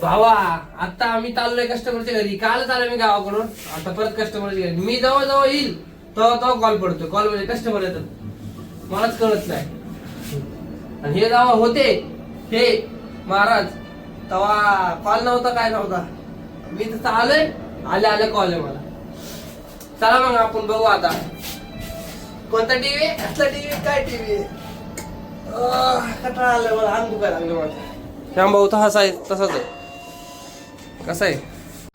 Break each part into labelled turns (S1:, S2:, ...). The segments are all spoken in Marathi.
S1: भावा आता आम्ही चाललोय कस्टमरच्या घरी. कालच आलो मी गावाकडून, आता परत कस्टमरच्या घरी. मी जवळ जवळ येईल तो कॉल पडतो. कॉल म्हणजे कस्टमर येतात, मलाच कळत नाही. आणि हे जेव्हा होते हे महाराज तेव्हा कॉल नव्हता, काय नव्हता. मी तर आलोय, आले कॉल आहे मला. चला मग आपण बघू आता कोणता टीव्ही, कसला टीव्ही, काय टीव्ही. कंटाळा आलाय मला, अंग दुखायला लागलं माझं. श्यामभाऊ तसाच आहे, तसाच आहे. कसं आहे,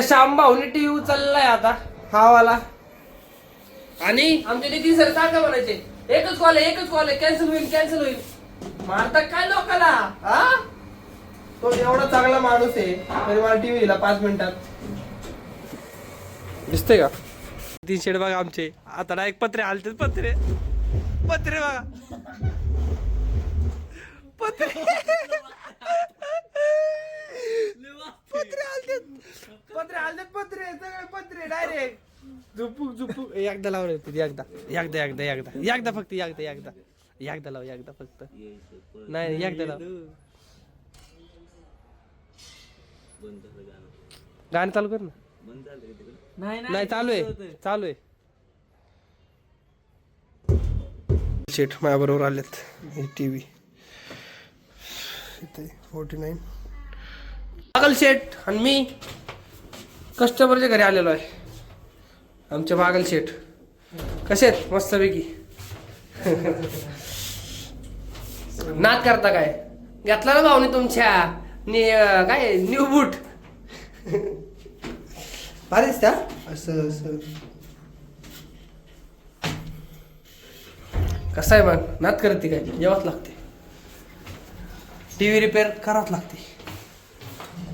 S1: श्यामभाऊने टीव्ही उचललाय आता हा वाला. आणि आमचे नितीन सर काय काय म्हणायचे, एकच कॉल आहे, कॅन्सल होईल. मारता काय लोकांना, हा? तो एवढा चांगला माणूस आहे तरी मला टीव्ही दिला 5 मिनिटात. दिसतंय का 3 शेड बघा आमचे. आता ना एक पत्रे आलते, पत्रे बघा, पत्रे सगळे पत्रे डायरेक्ट झुपूक एकदा लावले होते. एकदा फक्त एकदा लाव, एकदा फक्त. नाही एकदा लाव. गाणं चालू कर ना. नाही चालू आहे. शेठ माझ्या बरोबर आलेत. टीव्ही 49 बागल शेठ आणि मी कस्टमरच्या घरी आलेलो आहे. आमचे बागल शेठ कसे आहेत, मस्तपैकी. नाद करता काय, घेतला ना भाऊने तुमच्या काय न्यू बूट. भारीच त्या असं कसं आहे मग, नाद करते काय, जेवाच लागते. टीव्ही रिपेअर करावंच लागते.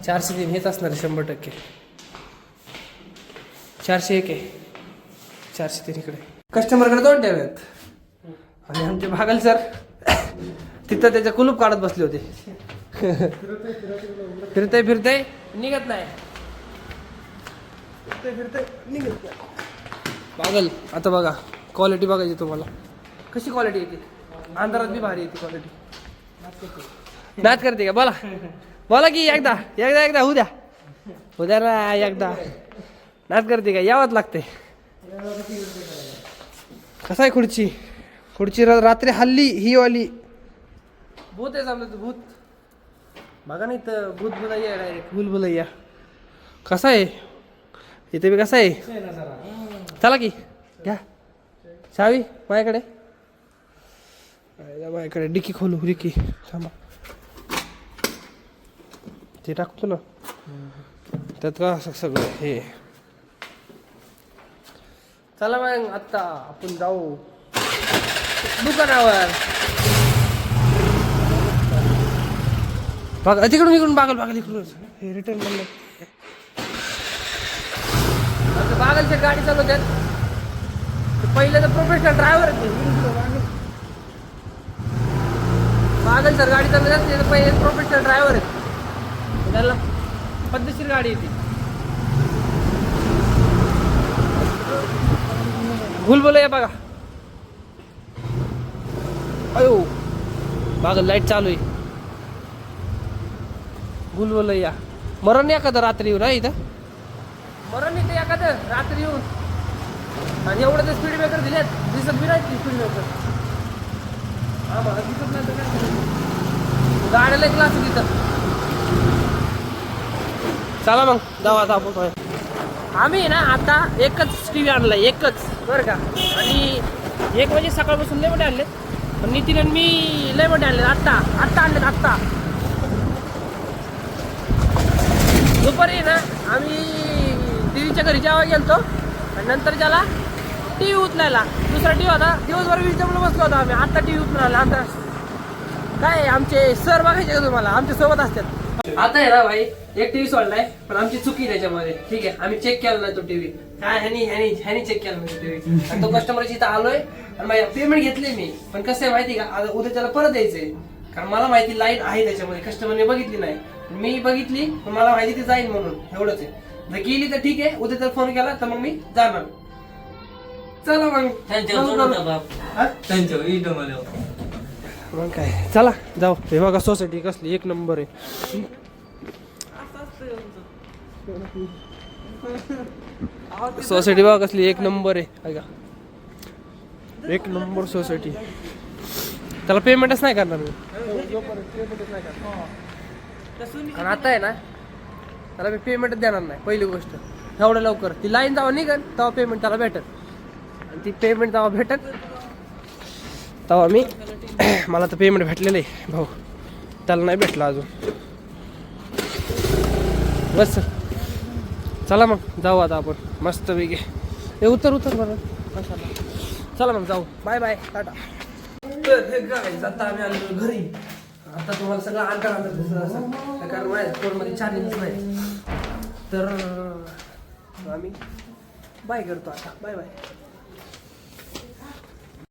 S1: 403 हेच असणार 100%. 401 आहे, 403 इकडे. कस्टमरकडे 2 टीव्ही आहेत. आणि आमचे भागल सर तिथं त्याच्या कुलूप काढत बसले होते. फिरतय निघत नाही. भागल आता बघा क्वालिटी बघायची तुम्हाला, कशी क्वालिटी येते. अंधारात बी भारी येते क्वालिटी. नाद करते का, बोला की एकदा होऊ द्या ना. एकदा नाद करते का, यावंच लागते. कसं आहे खुर्ची रात्री हल्ली ही वाली भूत आहे समजा. भूत बघा नाही तर भूत बुलैया डायरेक्ट, बुलबुलैया. कसा आहे इथे बी, कसा आहे. चला की घ्या चावी माझ्याकडे डिक्की खोलू. डिक्की थांबा, ते टाकतो ना त्यात का सगळं हे. चला मग आता आपण जाऊ दुकानावर. बघा तिकडून बागल इकडून हे रिटर्न म्हणलं. बागलच्या गाडी चालवतात. पहिले तर प्रोफेशनल ड्रायव्हर आहेत. बागल सर गाडी चालवतात, ते पहिले प्रोफेशनल ड्रायव्हर आहेत. त्याला पद्धतशीर गाडी येते. भूलभुलैया बघा. अयो बागल लाईट चालू आहे. भूलभुलैया मरण एखादं रात्री येऊन इथं. मरण येते एखादं रात्री येऊन. आणि एवढं ते स्पीड ब्रेकर दिलेत, दिसत बी नाही स्पीड ब्रेकर. हा मला दिसत नाही तर काय, गाड्याला एक क्लास तिथं. चला मग जाऊ आता आपण. आम्ही ना आता एकच टीव्ही आणलाय, एकच बरं का. आणि एक म्हणजे सकाळपासून लय मोठे आणले, पण नितीन आणि मी लय मोठे आणले. आत्ता आणलेत. दुपारी ना आम्ही टीव्हीच्या घरी जेव्हा गेलतो आणि नंतर त्याला टीव्ही उचलायला दुसरा टीव्ही होता. दिवसभर विजमला बसलो होतो आम्ही. आता टीव्ही उचलायला आमचा काय, आमचे सर बघायचे का तुम्हाला, आमच्या सोबत असतात. आता आहे ना भाई, एक टीव्ही सोडलाय पण आमची चुकी त्याच्यामध्ये. ठीक आहे, आम्ही चेक केला नाही तो टीव्ही. काय ह्यानी चेक केला नाही टीव्ही. आणि तो कस्टमरची इथं आलोय आणि माझ्या पेमेंट घेतले मी. पण कसं आहे माहिती का, आता उद्या त्याला परत द्यायचंय. कारण मला माहिती लाईन आहे त्याच्यामध्ये, कस्टमरने बघितली नाही, मी बघितली पण मला माहिती ती जाईल म्हणून. एवढंच आहे. जर गेली तर ठीक आहे, उद्या जर फोन केला तर मग मी जाणार. चला मग मग काय, चला जाऊ. हे बघा सोसायटी कसली एक नंबर आहे. सोसायटी बघा कसली एक नंबर आहे ऐका, एक नंबर सोसायटी. त्याला पेमेंटच नाही करणार मी, पेमेंटच नाही करणार. आणि आता आहे ना त्याला मी पेमेंटच देणार नाही. पहिली गोष्ट एवढं लवकर ती लाईन जेव्हा निघेल तेव्हा पेमेंट त्याला भेटल. आणि ती पेमेंट जेव्हा भेटल तेव्हा मी मला तर पेमेंट भेटलेलं आहे भाऊ, त्याला नाही भेटलं अजून. बस चला मग जाऊ आता आपण मस्त वेगळे. हे उतर बरं. चला मग जाऊ. Bye bye tata. तर हे काय आता आम्ही आलो घरी. आता तुम्हाला सगळं अंतर दिसत असेल कारण माझ्या फोनमध्ये चार्जिंगच नाही. तर आम्ही बाय करतो आता. Bye bye.